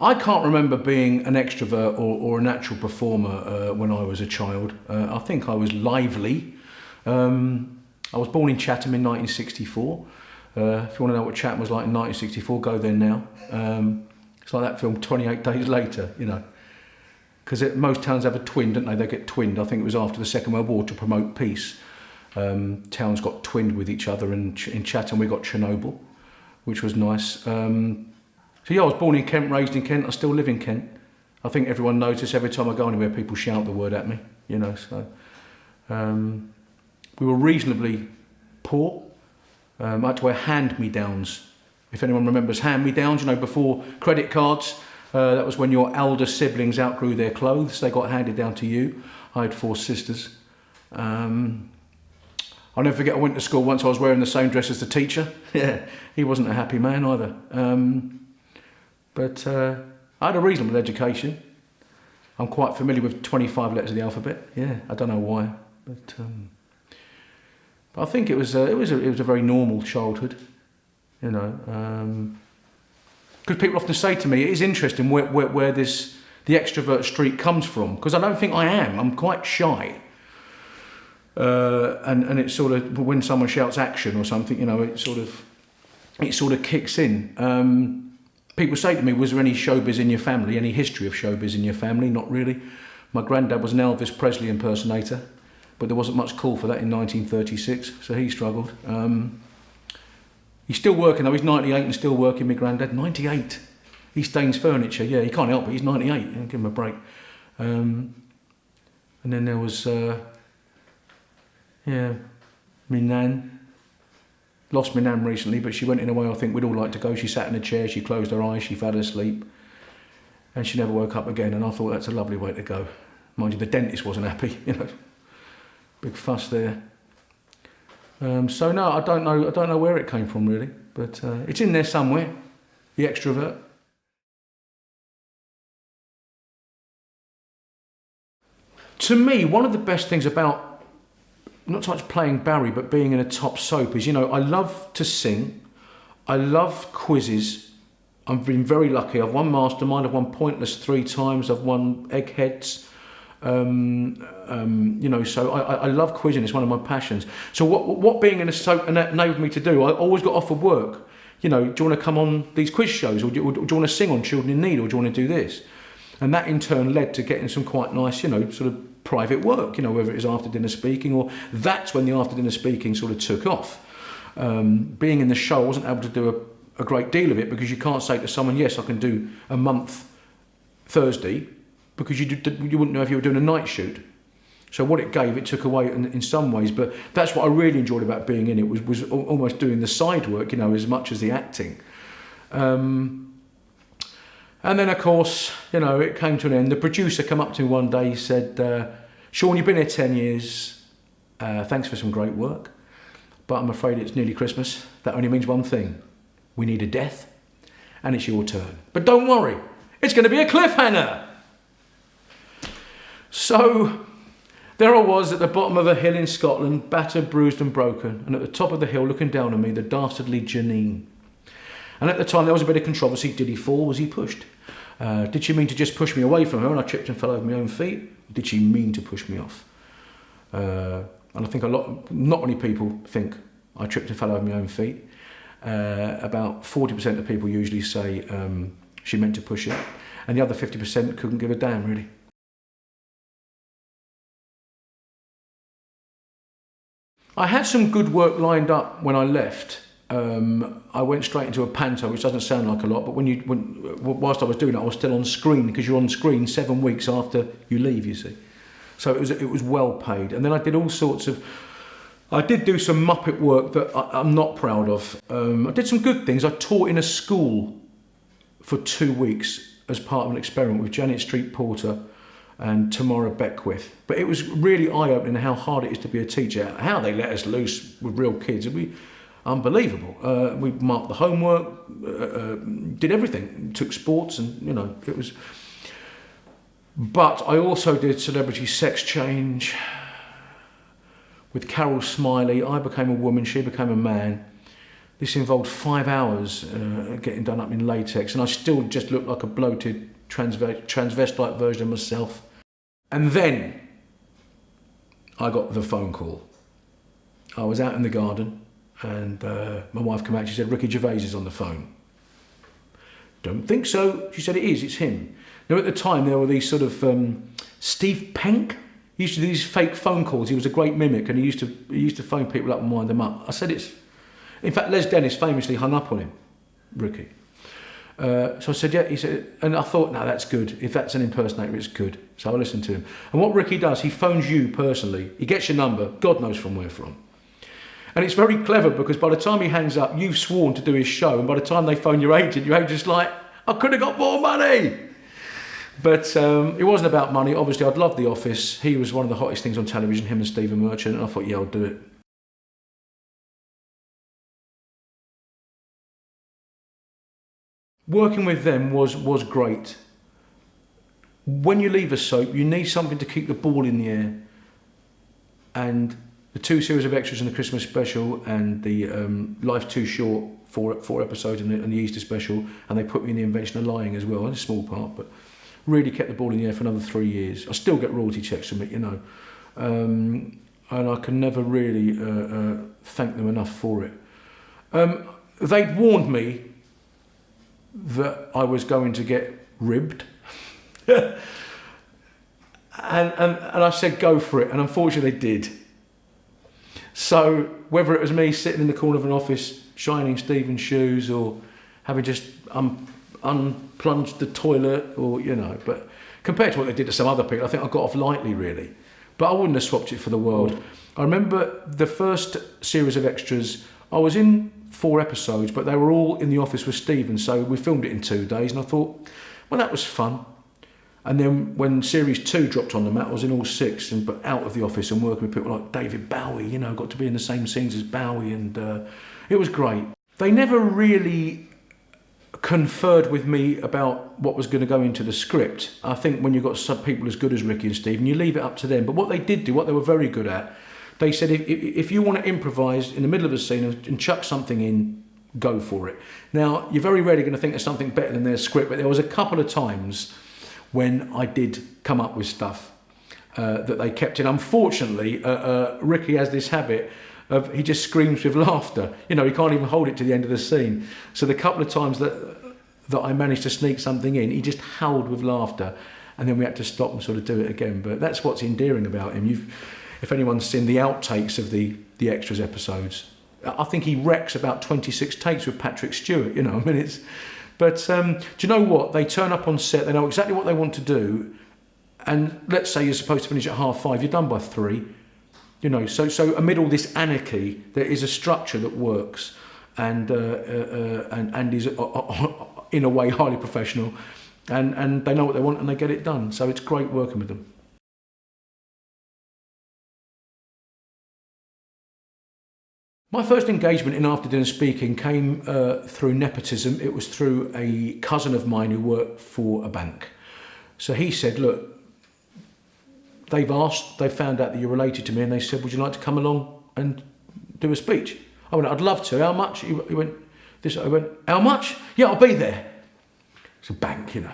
I can't remember being an extrovert or a natural performer when I was a child. I think I was lively. I was born in Chatham in 1964. If you want to know what Chatham was like in 1964, go there now. It's like that film 28 Days Later, you know. Because most towns have a twin, don't they? They get twinned. I think it was after the Second World War to promote peace. Towns got twinned with each other, and in Chatham we got Chernobyl, which was nice. So yeah, I was born in Kent, raised in Kent. I still live in Kent. I think everyone knows this. Every time I go anywhere, people shout the word at me, you know. So we were reasonably poor. I had to wear hand-me-downs. If anyone remembers hand-me-downs, you know, before credit cards, that was when your elder siblings outgrew their clothes. They got handed down to you. I had 4 sisters. I'll never forget, I went to school once, I was wearing the same dress as the teacher. Yeah, he wasn't a happy man either. But I had a reasonable education. I'm quite familiar with 25 letters of the alphabet. Yeah, I don't know why, but I think it was a very normal childhood, you know. Because people often say to me, it is interesting where the extrovert streak comes from, because I don't think I am. I'm quite shy. And it's sort of, when someone shouts action or something, you know, it sort of kicks in. People say to me, was there any showbiz in your family, any history of showbiz in your family? Not really. My granddad was an Elvis Presley impersonator, but there wasn't much call for that in 1936, so he struggled. He's still working though, he's 98 and still working, my granddad, 98. He stains furniture, yeah, he can't help it, he's 98, give him a break. And then there was, yeah, my nan. Lost my nan recently, but she went in a way I think we'd all like to go. She sat in a chair, she closed her eyes, she fell asleep, and she never woke up again, and I thought that's a lovely way to go. Mind you, the dentist wasn't happy, you know. Big fuss there. So no, I don't know where it came from really, but it's in there somewhere, the extrovert. To me, one of the best things about not so much playing Barry, but being in a top soap is, you know, I love to sing. I love quizzes. I've been very lucky. I've won Mastermind, I've won Pointless 3 times, I've won Eggheads. You know, so I love quizzing, it's one of my passions. So what being in a soap enabled me to do, I always got offered work. You know, do you want to come on these quiz shows, or do you want to sing on Children in Need, or do you want to do this? And that in turn led to getting some quite nice, you know, sort of private work, you know, whether it was after dinner speaking, or that's when the after dinner speaking sort of took off. Being in the show, I wasn't able to do a great deal of it, because you can't say to someone, yes, I can do a month Thursday, because you wouldn't know if you were doing a night shoot. So what it gave, it took away in some ways, but that's what I really enjoyed about being in it, was almost doing the side work, you know, as much as the acting. And then, of course, you know, it came to an end. The producer came up to me one day, he said, Shaun, you've been here 10 years. Thanks for some great work, but I'm afraid it's nearly Christmas. That only means one thing. We need a death, and it's your turn. But don't worry, it's going to be a cliffhanger. So there I was at the bottom of a hill in Scotland, battered, bruised and broken, and at the top of the hill, looking down on me, the dastardly Janine. And at the time there was a bit of controversy. Did he fall? Was he pushed? Did she mean to just push me away from her and I tripped and fell over my own feet? Did she mean to push me off? And I think not many people think I tripped and fell over my own feet. About 40% of people usually say she meant to push it, and the other 50% couldn't give a damn really. I had some good work lined up when I left. I went straight into a panto, which doesn't sound like a lot, but whilst I was doing it, I was still on screen, because you're on screen 7 weeks after you leave, you see. So it was well paid. And then I did all sorts of, I did do some Muppet work that I'm not proud of. I did some good things. I taught in a school for 2 weeks as part of an experiment with Janet Street Porter and Tamara Beckwith. But it was really eye-opening how hard it is to be a teacher, how they let us loose with real kids. Unbelievable. We marked the homework, did everything, took sports, and you know, it was. But I also did Celebrity Sex Change with Carol Smiley. I became a woman, she became a man. This involved 5 hours getting done up in latex, and I still just looked like a bloated transvestite version of myself. And then I got the phone call. I was out in the garden, and my wife came out. She said, Ricky Gervais is on the phone. Don't think so. She said, it is, it's him. Now, at the time, there were these sort of Steve Penk. He used to do these fake phone calls. He was a great mimic, and he used to phone people up and wind them up. I said, in fact, Les Dennis famously hung up on him, Ricky. So I said, yeah, he said, and I thought, no, that's good. If that's an impersonator, it's good. So I listened to him. And what Ricky does, he phones you personally. He gets your number, God knows from where from. And it's very clever, because by the time he hangs up, you've sworn to do his show. And by the time they phone your agent's like, I could have got more money. But it wasn't about money. Obviously, I'd loved The Office. He was one of the hottest things on television, him and Stephen Merchant. And I thought, yeah, I'll do it. Working with them was great. When you leave a soap, you need something to keep the ball in the air. And the 2 series of extras in the Christmas special and the Life's Too Short, four episodes in the Easter special, and they put me in The Invention of Lying as well, in a small part, but really kept the ball in the air for another 3 years. I still get royalty checks from it, you know. And I can never really thank them enough for it. They'd warned me that I was going to get ribbed. and I said, go for it. And unfortunately they did. So whether it was me sitting in the corner of an office, shining Stephen's shoes, or having just unplunged the toilet, or, you know, but compared to what they did to some other people, I think I got off lightly, really. But I wouldn't have swapped it for the world. I remember the first series of extras, I was in 4 episodes, but they were all in the office with Stephen, so we filmed it in 2 days, and I thought, well, that was fun. And then when series 2 dropped on the mat, I was in all 6, but out of the office and working with people like David Bowie, you know, got to be in the same scenes as Bowie, and it was great. They never really conferred with me about what was going to go into the script. I think when you've got some people as good as Ricky and Stephen, you leave it up to them. But what they did do, what they were very good at, they said, if you want to improvise in the middle of a scene and chuck something in, go for it. Now, you're very rarely going to think of something better than their script, but there was a couple of times when I did come up with stuff that they kept in. Unfortunately, Ricky has this habit of, he just screams with laughter. You know, he can't even hold it to the end of the scene. So the couple of times that I managed to sneak something in, he just howled with laughter, and then we had to stop and sort of do it again. But that's what's endearing about him. If anyone's seen the outtakes of the extras episodes, I think he wrecks about 26 takes with Patrick Stewart, you know. I mean, it's... But do you know what? They turn up on set, they know exactly what they want to do, and let's say you're supposed to finish at 5:30, you're done by 3. You know, so amid all this anarchy, there is a structure that works, and is in a way highly professional, and they know what they want and they get it done. So it's great working with them. My first engagement in after dinner speaking came through nepotism. It was through a cousin of mine who worked for a bank. So he said, look, they've found out that you're related to me, and they said, would you like to come along and do a speech? I went, I'd love to. How much? He went, this. I went, how much? Yeah, I'll be there. It's a bank, you know.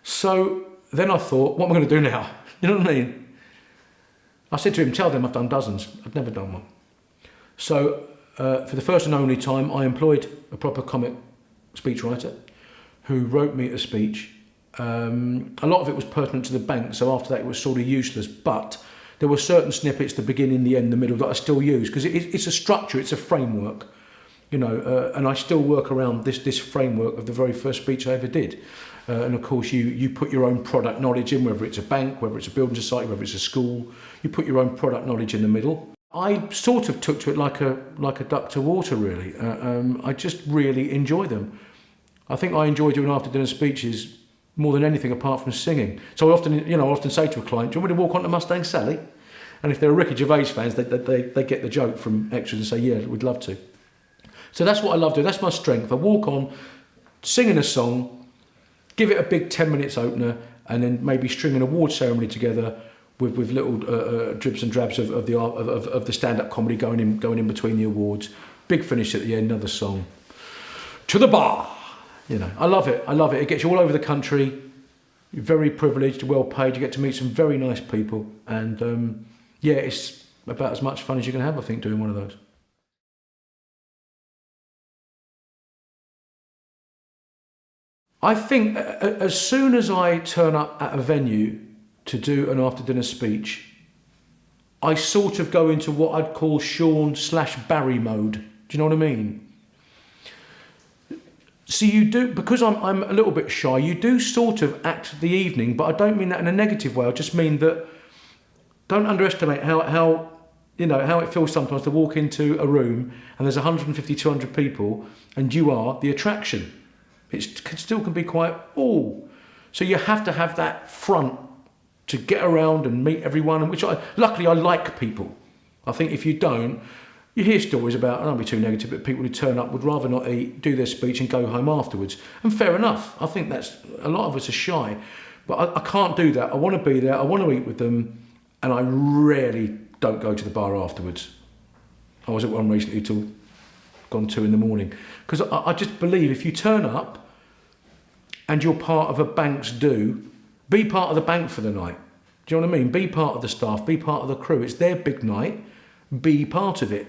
So then I thought, what am I going to do now? You know what I mean? I said to him, tell them I've done dozens. I've never done one. So for the first and only time, I employed a proper comic speechwriter who wrote me a speech. A lot of it was pertinent to the bank, so after that it was sort of useless, but there were certain snippets, the beginning, the end, the middle, that I still use, because it's a structure, it's a framework, you know, and I still work around this framework of the very first speech I ever did. And of course you put your own product knowledge in, whether it's a bank, whether it's a building society, whether it's a school, you put your own product knowledge in the middle. I sort of took to it like a duck to water, really. I just really enjoy them. I think I enjoy doing after dinner speeches more than anything apart from singing. So I often say to a client, do you want me to walk onto Mustang Sally? And if they're Ricky Gervais fans, they get the joke from extras and say, yeah, we'd love to. So that's what I love doing. That's my strength. I walk on, singing a song, give it a big 10 minutes opener, and then maybe string an award ceremony together with little dribs and drabs of the stand-up comedy going in between the awards. Big finish at the end, another song. To the bar. You know, I love it. I love it. It gets you all over the country. You're very privileged, well paid. You get to meet some very nice people. And yeah, it's about as much fun as you can have, I think, doing one of those. I think as soon as I turn up at a venue to do an after dinner speech, I sort of go into what I'd call Shaun/Barry mode. Do you know what I mean? So you do, because I'm a little bit shy, you do sort of act the evening, but I don't mean that in a negative way. I just mean that don't underestimate how you know, how it feels sometimes to walk into a room and there's 150, 200 people and you are the attraction. It still can be quite, so you have to have that front to get around and meet everyone, and luckily I like people. I think if you don't, you hear stories about, I don't be too negative, but people who turn up would rather not eat, do their speech and go home afterwards. And fair enough. I think that's, a lot of us are shy, but I can't do that. I want to be there, I want to eat with them, and I rarely don't go to the bar afterwards. I was at one recently till gone 2 in the morning. Because I just believe if you turn up and you're part of a bank's do, be part of the bank for the night. Do you know what I mean? Be part of the staff, be part of the crew. It's their big night, be part of it.